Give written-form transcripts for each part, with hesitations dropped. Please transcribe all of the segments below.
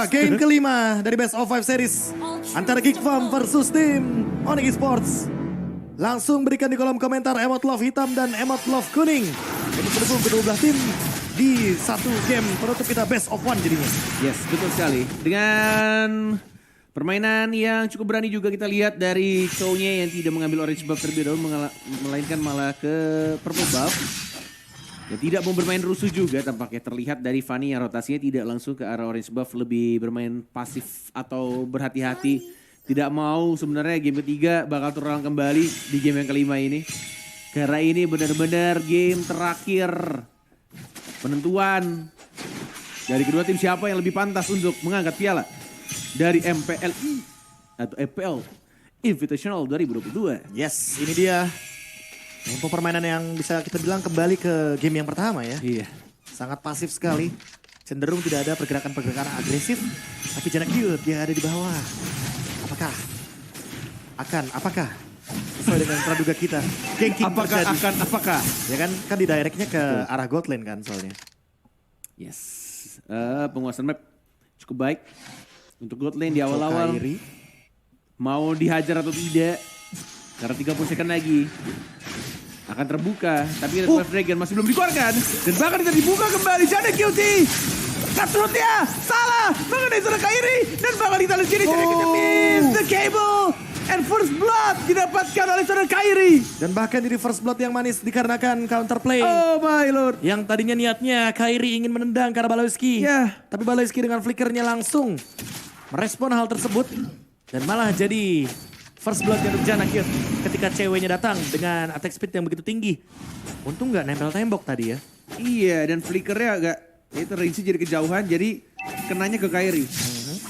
dia game kelima dari Best of 5 Series antara Geek Farm versus tim Onyx Esports. Langsung berikan di kolom komentar emot love hitam dan emot love kuning untuk mendukung kedua belah tim di satu game penutup kita Best of 1 jadinya. Yes, betul sekali. Dengan permainan yang cukup berani juga kita lihat dari show-nya yang tidak mengambil orange buff terlebih dahulu, melainkan malah ke purple buff. Ya, tidak mau bermain rusuh juga tampaknya terlihat dari Fanny yang rotasinya tidak langsung ke arah orange buff, lebih bermain pasif atau berhati-hati. Tidak mau sebenarnya game ketiga bakal terulang kembali di game yang kelima ini. Karena ini benar-benar game terakhir penentuan dari kedua tim siapa yang lebih pantas untuk mengangkat piala dari MPLI atau EPL Invitational 2022. Yes, ini dia. Tempo permainan yang bisa kita bilang kembali ke game yang pertama ya. Iya. Sangat pasif sekali. Cenderung tidak ada pergerakan-pergerakan agresif. Tapi Janak Cute dia ada di bawah. Apakah sesuai dengan praduga kita ganking terjadi. Apakah? Ya kan di directnya ke arah God Lane kan soalnya. Yes. Penguasaan map cukup baik untuk God Lane di awal-awal. Kairi. Mau dihajar atau tidak. Karena 30 second lagi akan terbuka, tapi Red Wave Dragon masih belum dikeluarkan dan bahkan tidak dibuka kembali. Janak Cute Katrutnya salah mengenai seorang Kairi dan bahkan kita lihat sini Janak Cute miss the cable and first blood didapatkan oleh seorang Kairi. Dan bahkan jadi first blood yang manis dikarenakan counterplay. Oh my lord. Yang tadinya niatnya Kairi ingin menendang ke arah Balowski. Ya. Tapi Balowski dengan flickernya langsung merespon hal tersebut. Dan malah jadi first blood untuk Janak Cute ketika ceweknya datang dengan attack speed yang begitu tinggi. Untung nggak nempel tembok tadi ya. Iya, dan flickernya agak itu range jadi kejauhan, jadi kenanya ke Kairi.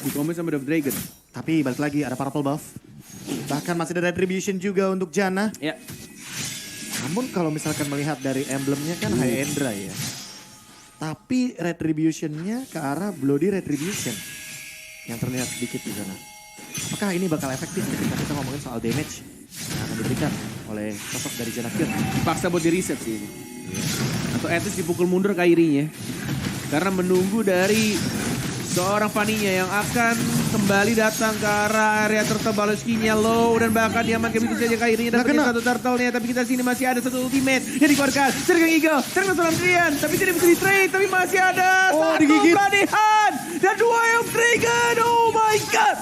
Di komen sama Dove Dragon. Tapi balik lagi ada purple buff. Bahkan masih ada retribution juga untuk Jana. Ya. Namun kalau misalkan melihat dari emblemnya kan High Endra ya. Tapi retributionnya ke arah Bloody Retribution. Yang terlihat sedikit di sana. Apakah ini bakal efektif ketika kita ngomongin soal damage yang akan diberikan oleh sosok dari Janak Cute? Paksa buat di reset sih ini. Atau at least dipukul mundur Kairinya. Karena menunggu dari seorang Fanny-nya yang akan kembali datang ke arah area turtle. Balowski-nya low dan bahkan diamankan begitu saja Kairinya dapetin satu turtle-nya. Tapi kita sini masih ada satu ultimate yang dikeluarkan. Sergang Eagle, sergang seorang Drian. Tapi tidak bisa di-trade, tapi masih ada satu pelatihan. Dan dua yang Dragon, oh my god.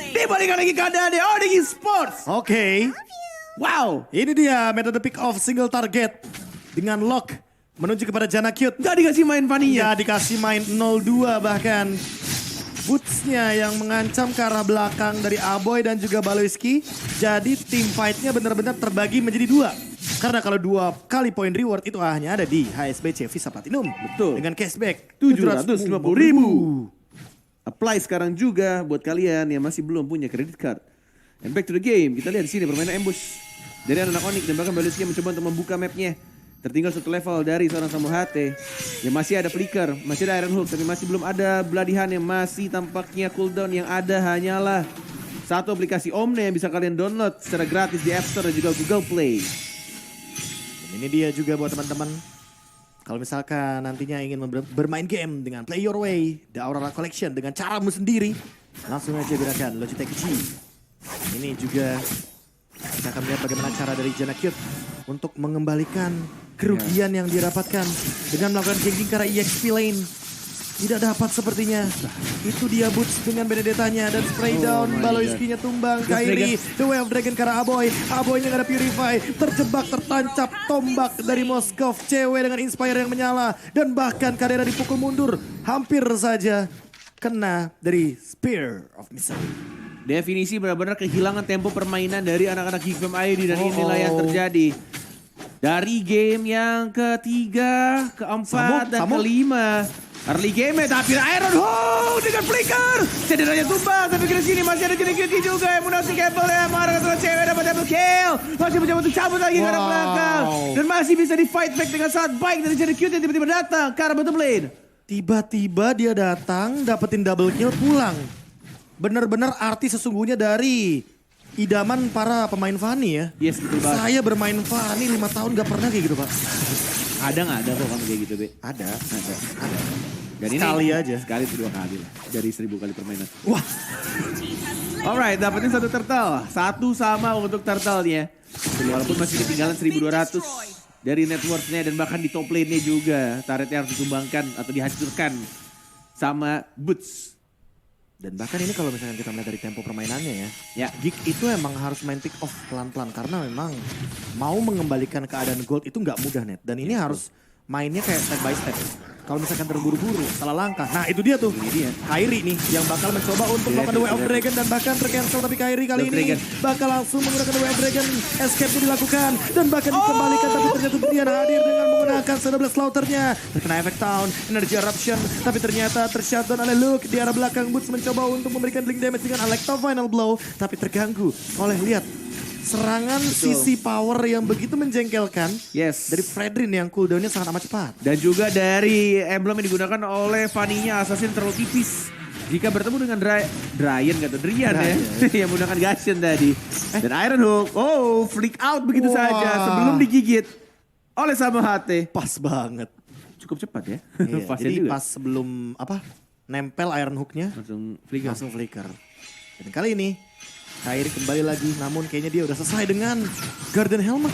Dibalikan lagi keadaannya Onyx Esports. Oke. Wow. Ini dia metode pick off single target. Dengan lock menuju kepada Janak Cute. Gak dikasih main Fanny-nya. Ya dikasih main 0-2 bahkan. Boots-nya yang mengancam ke arah belakang dari Aboy dan juga Balowski. Jadi tim fight-nya benar-benar terbagi menjadi dua. Karena kalau 2 kali point reward itu hanya ada di HSBC Visa Platinum. Betul. Dengan cashback 750.000. Apply sekarang juga buat kalian yang masih belum punya credit card. And back to the game. Kita lihat di sini permainan ambush dari anak Onyx dan bahkan Balowski mencoba untuk membuka mapnya. Tertinggal satu level dari seorang Samu HT. Yang masih ada flicker, masih ada Iron Hook, tapi masih belum ada Bloodihan yang masih tampaknya cooldown. Yang ada hanyalah satu aplikasi Omne yang bisa kalian download secara gratis di App Store dan juga Google Play. Dan ini dia juga buat teman-teman. Kalau misalkan nantinya ingin bermain game dengan Play Your Way, The Aurora Collection dengan caramu sendiri, langsung aja gunakan Logitech G. Ini juga kita akan melihat bagaimana cara dari Janak Cute untuk mengembalikan kerugian yang dia dapatkan dengan melakukan ganking ke arah EXP lane. Tidak dapat sepertinya. Itu dia Boots dengan Benedetta-nya dan spray down. Balowski-nya tumbang. Kairi, The Way of Dragon ke arah Aboy. Aboy-nya gak ada Purify. Terjebak, tertancap, tombak dari Moskov. Cewek dengan Inspire yang menyala. Dan bahkan Kadera dipukul mundur. Hampir saja kena dari Spear of Misery. Definisi benar-benar kehilangan tempo permainan dari anak-anak Geek Fam ID dan inilah yang terjadi. Dari game yang ketiga, keempat, dan kelima. Early game tapi Iron Hook dengan flicker. Cederanya tumbang tapi ke sini masih ada Janak juga yang munasi kabel ya. Marah kata cewek dapat double kill. Masih mencoba untuk cabut lagi ke arah belakang. Dan masih bisa di fight back dengan sangat baik dari Janak yang tiba-tiba datang ke arah bottom lane. Tiba-tiba dia datang dapetin double kill pulang. Bener-bener arti sesungguhnya dari idaman para pemain Fanny ya. Yes, betul banget. Saya bermain Fanny 5 tahun gak pernah kayak gitu Pak. Ada nggak ada kok kamu kayak gitu, Be? Ada. Dan Sekali aja. Sekali itu 2 kali lah. Dari 1000 kali permainan. Wah, Alright, dapetin 1 turtle. 1 sama untuk turtle-nya. Walaupun masih ketinggalan 1200 dari net worth-nya dan bahkan di top lane-nya juga. Turretnya harus ditumbangkan atau dihancurkan sama Boots. dan bahkan ini kalau misalkan kita melihat dari tempo permainannya ya, Ya, Geek itu emang harus main pick off pelan-pelan karena memang mau mengembalikan keadaan gold itu nggak mudah net. Dan ini harus mainnya kayak step by step. Kalau misalkan terburu-buru, salah langkah. Nah itu dia tuh. Ini dia. Kairi nih yang bakal mencoba untuk melakukan The Way of Dragon dan bahkan tercancel. Tapi Kairi kali The ini Dragon. bakal langsung menggunakan The Way of Dragon. Escape itu dilakukan dan bahkan dikembalikan. Tapi ternyata Brian hadir dengan menggunakan Shadow Slaughter-nya. Terkena efek Town, Energy Eruption. Tapi ternyata tershutdown oleh Luke. Di arah belakang Boots mencoba untuk memberikan blink damage dengan Electro Final Blow. Tapi terganggu oleh lihat serangan sisi power yang begitu menjengkelkan. yes. Dari Fredrin yang cooldownnya sangat amat cepat. Dan juga dari emblem yang digunakan oleh Fanny-nya Assassin terlalu tipis. Jika bertemu dengan Drian ya. Yang menggunakan Gashen tadi. Dan Iron Hook, flick out begitu Wah. saja sebelum digigit oleh Samohate. Pas banget. Cukup cepat ya. Iya, Fastnya jadi juga. pas sebelum nempel Iron Hook-nya Langsung flicker. langsung flicker. Dan kali ini Kairi kembali lagi, namun kayaknya dia udah selesai dengan Garden Helmet.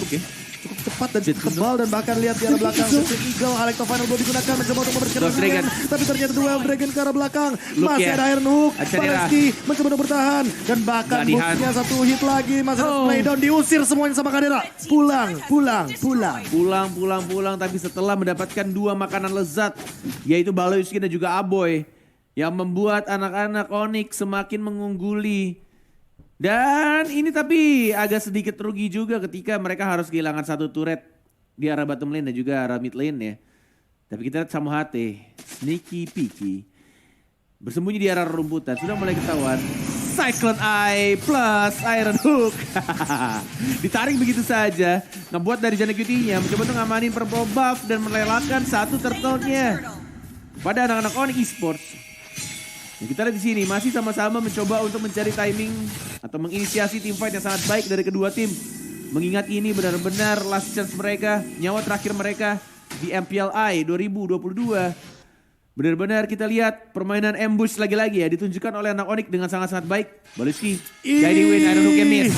Oke. Cukup cepat dan cukup tebal dan bahkan lihat di arah belakang Shooting Eagle, Electro Final Blow digunakan mencoba untuk membersihkan Ghost Dragon. tapi ternyata The Way of Dragon ke arah belakang. Look Masih ya. ada Iron Hook, Acadera. Valeski mencoba untuk bertahan dan bahkan Nggak booknya 1 hit lagi, masih ada playdown, diusir semuanya sama Kadera. Pulang. Pulang tapi setelah mendapatkan 2 makanan lezat yaitu Baloyski dan juga Aboy yang membuat anak-anak Onyx semakin mengungguli. Dan ini tapi agak sedikit rugi juga ketika mereka harus kehilangan 1 turret di arah bottom lane dan juga arah mid lane ya. Tapi kita lihat Samohate, sneaky peaky, bersembunyi di arah rumputan, sudah mulai ketahuan. Cyclone Eye plus Iron Hook. Ditarik begitu saja. Ngebuat dari Jana QT-nya mencoba untuk ngamanin purple buff dan melelahkan 1 turtle-nya pada anak-anak Onyx Esports. Yang kita lihat di sini masih sama-sama mencoba untuk mencari timing atau menginisiasi team fight yang sangat baik dari kedua tim. Mengingat ini benar-benar last chance mereka, nyawa terakhir mereka di MPLI 2022. Benar-benar kita lihat permainan ambush lagi-lagi ya ditunjukkan oleh anak Onyx dengan sangat-sangat baik. Baloyski, jadi win, Iron Hook miss.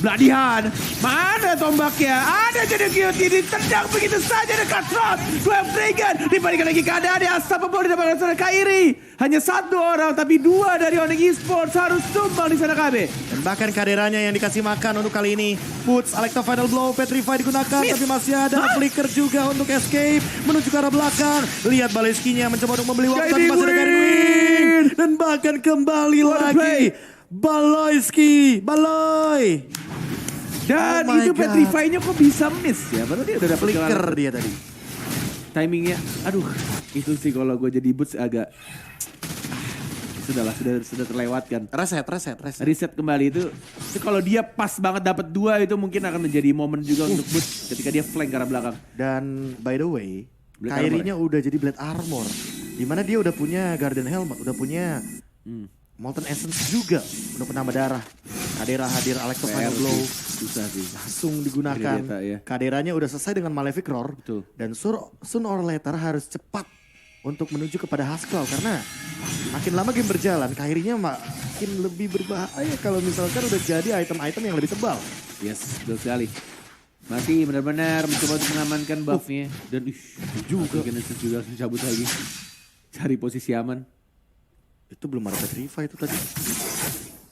Bloody Hand, mana tombaknya? Ada jadi QT ditendang begitu saja dekat slot. Wave Dragon dibalikan lagi keadaan unstoppable di depan sana Kairi. Hanya 1 orang tapi 2 dari Onyx Esports harus tumbang di sana KB. Dan bahkan kaderanya yang dikasih makan untuk kali ini. Boots, Electro Final Blow, Petrify digunakan. Tapi masih ada flicker juga untuk escape. Menuju ke arah belakang. Lihat Baleskinya mencoba untuk membeli waktu. Tapi masih ada Kairi win. Dan bahkan kembali What a play. lagi. Baloy. Dan Oh my itu God. Petrify-nya kok bisa miss ya? Padahal dia udah dapet Flicker kelar- dia tadi. timingnya. Aduh, itu sih kalau gue jadi Boots agak sudah terlewatkan. Reset. Reset kembali itu kalau dia pas banget dapat 2 itu mungkin akan menjadi momen juga untuk Boots ketika dia flank ke arah belakang. Dan by the way, Blade Kairinya udah jadi Blade Armor. Dimana dia udah punya Garden Helmet, udah punya Molten Essence juga untuk penambah darah. Kadera hadir, Electro Final Blow Susah sih. langsung digunakan. Beta, ya. Kaderanya udah selesai dengan Malefic Roar. Betul. Dan soon or later harus cepat untuk menuju kepada Haskell. Karena makin lama game berjalan, Kairinya makin lebih berbahaya kalau misalkan udah jadi item-item yang lebih tebal. Yes, betul sekali. Masih benar-benar mencoba untuk mengamankan buff-nya. Dan juga harus mencabut lagi. Cari posisi aman. Itu belum ada Petrify itu tadi.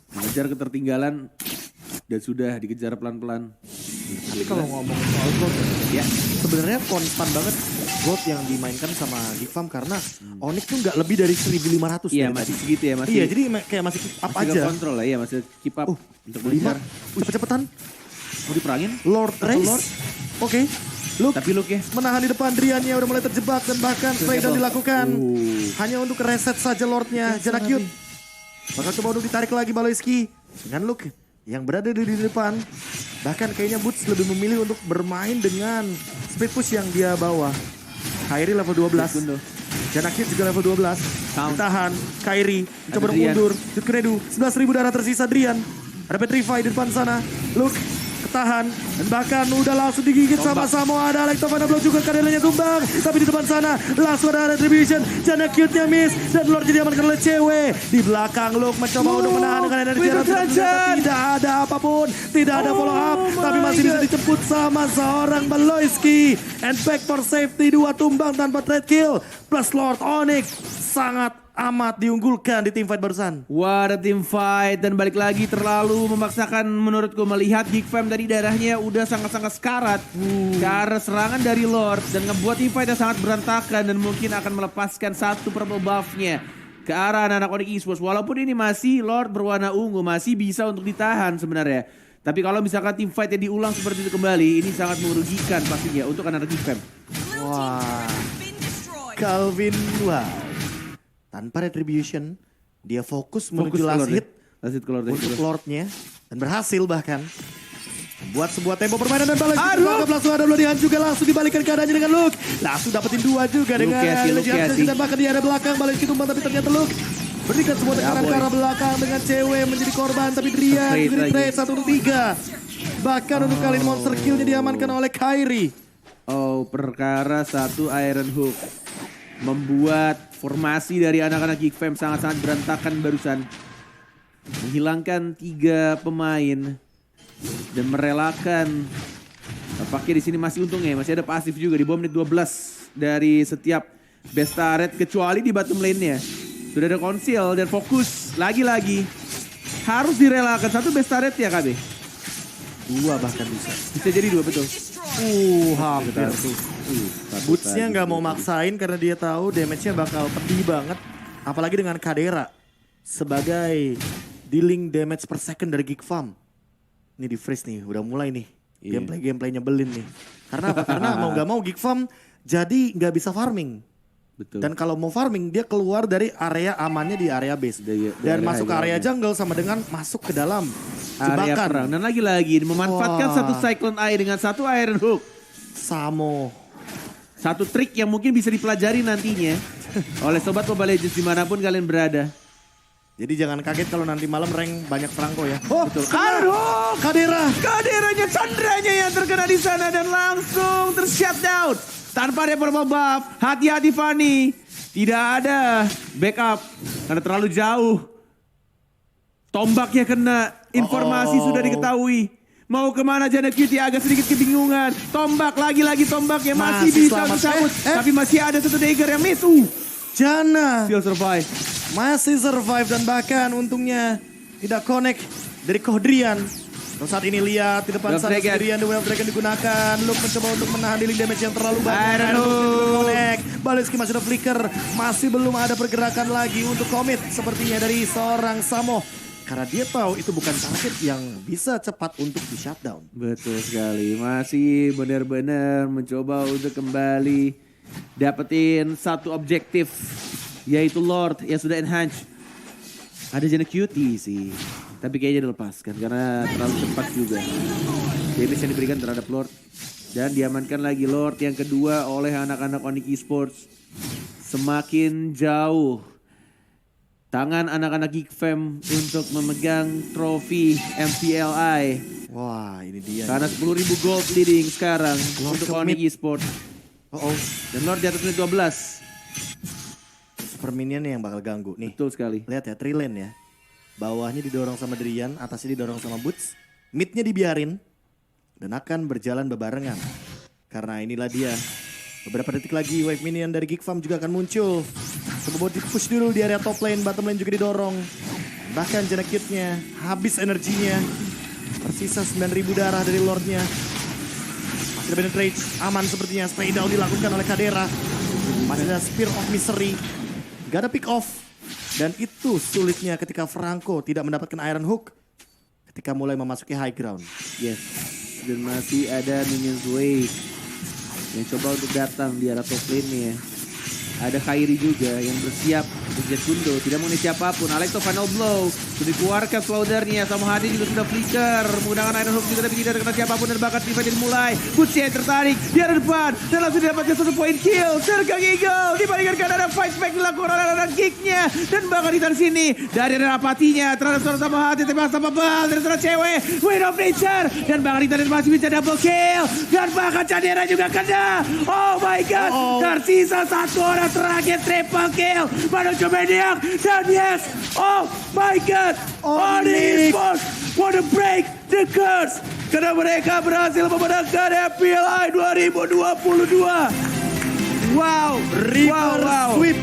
Mengejar ketertinggalan dan sudah dikejar pelan-pelan. Tapi kalau ngomongin soal gold Ya, sebenarnya konstan banget gold yang dimainkan sama Geek Farm karena Onyx tuh nggak lebih dari 1.500 iya dari masih tadi. segitu ya, masih. Iya, jadi kayak masih keep up masih aja. kontrol lah ya, masih keep up untuk 5. mengejar. Cepet-cepetan. Mau diperangin? Lord Race. Lord. Oke. Luke Tapi look ya. menahan di depan, Driannya udah mulai terjebak dan bahkan Spraydown dilakukan. Hanya untuk reset saja Lordnya, Jana Cute. Bakal coba untuk ditarik lagi Baloyski dengan Luke yang berada di depan. Bahkan kayaknya Boots lebih memilih untuk bermain dengan speed push yang dia bawa. Kairi level 12. Jana Cute juga level 12. Ditahan, Kairi coba untuk Drian. mundur. Jutkenedu, 11.000 darah tersisa Drian. Ada Petrify di depan sana. Luke ketahan. Dan bahkan udah langsung digigit sama Samoa. Ada Electrovana belum juga kaderanya tumbang. Tapi di depan sana langsung ada Retribution. Jana cute-nya miss. Dan Lord jadi amankan oleh cewek. Di belakang Luke mencoba untuk menahan dengan energi tidak ada apapun. Tidak ada follow up. Tapi masih bisa dijemput sama seorang Baloyski. And back for safety. 2 tumbang tanpa trade kill. Plus Lord Onyx. Sangat amat diunggulkan di tim fight barusan. What a team fight. Dan balik lagi terlalu memaksakan menurutku melihat Geek Fam tadi darahnya udah sangat-sangat sekarat. Karena serangan dari Lord dan ngebuat team fight sangat berantakan dan mungkin akan melepaskan satu purple buff-nya ke arah anak-anak Onyx Esports. Walaupun ini masih Lord berwarna ungu, masih bisa untuk ditahan sebenarnya. Tapi kalau misalkan team fight-nya diulang seperti itu kembali, ini sangat merugikan pastinya untuk anak-anak Geek Fam. Wah, Calvin, wow. Tanpa retribution, dia fokus menuju last hit ke Lord untuk Lordnya. Dan berhasil bahkan membuat sebuah tempo permainan dan balas. Langsung ada Bloody Hand juga langsung dibalikan keadaannya dengan Luke. Langsung dapetin 2 juga dengan Luke. Dan bahkan di area belakang balik tumbang tapi ternyata Luke berikan sebuah tekanan ke arah belakang dengan cewek menjadi korban. Tapi Drian juga di trade 1 untuk 3. Bahkan untuk kali ini monster kill-nya diamankan oleh Kairi. Oh, perkara 1 Iron Hook membuat formasi dari anak-anak Geek Fam sangat-sangat berantakan barusan. Menghilangkan 3 pemain dan merelakan. Tampaknya di sini masih untungnya masih ada pasif juga di bawah menit 12 dari setiap best turret kecuali di bottom lane-nya. Sudah ada konsil dan fokus lagi-lagi harus direlakan 1 best turret ya KB. 2 bahkan bisa. Bisa jadi 2 betul. Hampir tuh. Boots-nya nggak mau maksain karena dia tahu damage-nya bakal pedih banget. Apalagi dengan Kadera sebagai dealing damage per second dari Geek Fam. Ini di freeze nih, udah mulai nih. Gameplay nyebelin nih. Karena apa? Karena mau nggak mau Geek Fam jadi nggak bisa farming. Betul. Dan kalau mau farming dia keluar dari area amannya di area base. Dan masuk ke area jungle sama dengan masuk ke dalam area jebakan. perang. Dan lagi-lagi memanfaatkan 1 Cyclone Eye dengan 1 Iron Hook. Samo. 1 trik yang mungkin bisa dipelajari nantinya oleh Sobat Mobile Legends dimanapun kalian berada. Jadi jangan kaget kalau nanti malam rank banyak perangko ya. Oh, betul. Aduh, Kaderanya Chandranya yang terkena di sana dan langsung tershutdown. Tanpa ada purple buff. Hati-hati Fanny. Tidak ada backup karena terlalu jauh. Tombaknya kena. Informasi sudah diketahui. Mau kemana Jana Cutie agak sedikit kebingungan. Tombak lagi-lagi tombaknya masih bisa disambut. Tapi masih ada 1 dagger yang miss. Jana still survive. Masih survive dan bahkan untungnya tidak connect dari Kodrian. Terus saat ini lihat di depan sana sendirian The Wave Dragon digunakan. Luke mencoba untuk menahan dealing damage yang terlalu banyak. Connect. Baleski masih ada flicker. Masih belum ada pergerakan lagi untuk commit sepertinya dari seorang Samo. Karena dia tahu itu bukan target yang bisa cepat untuk di shutdown. Betul sekali. Masih benar-benar mencoba untuk kembali dapetin 1 objektif. Yaitu Lord yang sudah enhance. Ada Jana Cutie sih. Tapi kayaknya dilepaskan karena terlalu cepat juga. Damage yang diberikan terhadap Lord. Dan diamankan lagi Lord yang kedua oleh anak-anak Onyx Esports. Semakin jauh tangan anak-anak Geek Fam untuk memegang trofi MPLI. Wah, ini dia. Karena 10.000 gold leading sekarang Lord untuk Onyx Esports. Dan Lord di atas menit 12. Super minion yang bakal ganggu nih. Betul sekali. Lihat ya, 3 lane ya. Bawahnya didorong sama Drian, atasnya didorong sama Boots. Midnya dibiarin. Dan akan berjalan bebarengan. Karena inilah dia. Beberapa detik lagi wave minion dari Geek Fam juga akan muncul. Coba di push dulu di area top lane, bottom lane juga didorong. Bahkan Jana Cute-nya habis energinya. Tersisa 9.000 darah dari Lordnya. Masih ada Bennett Rage, aman sepertinya. Spray down dilakukan oleh Kadera. Masih ada Spear of Misery. Gak ada pick off. Dan itu sulitnya ketika Franco tidak mendapatkan Iron Hook. Ketika mulai memasuki high ground. Yes. Dan masih ada Minions Wave yang coba untuk datang di arah top lane ya. Ada Kairi juga yang bersiap untuk Jet Kundo. Tidak mengenai siapapun. Alekto final blow. Sudah dikeluarkan Slaughternya. Sama Hadi juga sudah flicker. Menggunakan Iron Hook juga tapi tidak terkena siapapun. Dan bahkan Tifa dimulai. Gucci tertarik. Di arah depan. Dan langsung didapatkan 1 poin kill. Sergang Eagle. Dibandingkan karena ada fight back dilakukan oleh orang kicknya. Dan bahkan di sini. Dari arah apatinya. Terhadap seorang sama Hadi. Tembak sama bal. Dari seorang cewek. Win of Nature. Dan bahkan di masih bisa double kill. Dan bahkan Cadera juga kena. Oh my god. Tersisa 1 orang terakhir triple kill menuju Maniac dan yes, oh my god, Onyx Esports want to break the curse karena mereka berhasil memenangkan FPLI 2022. Wow, River wow. Sweep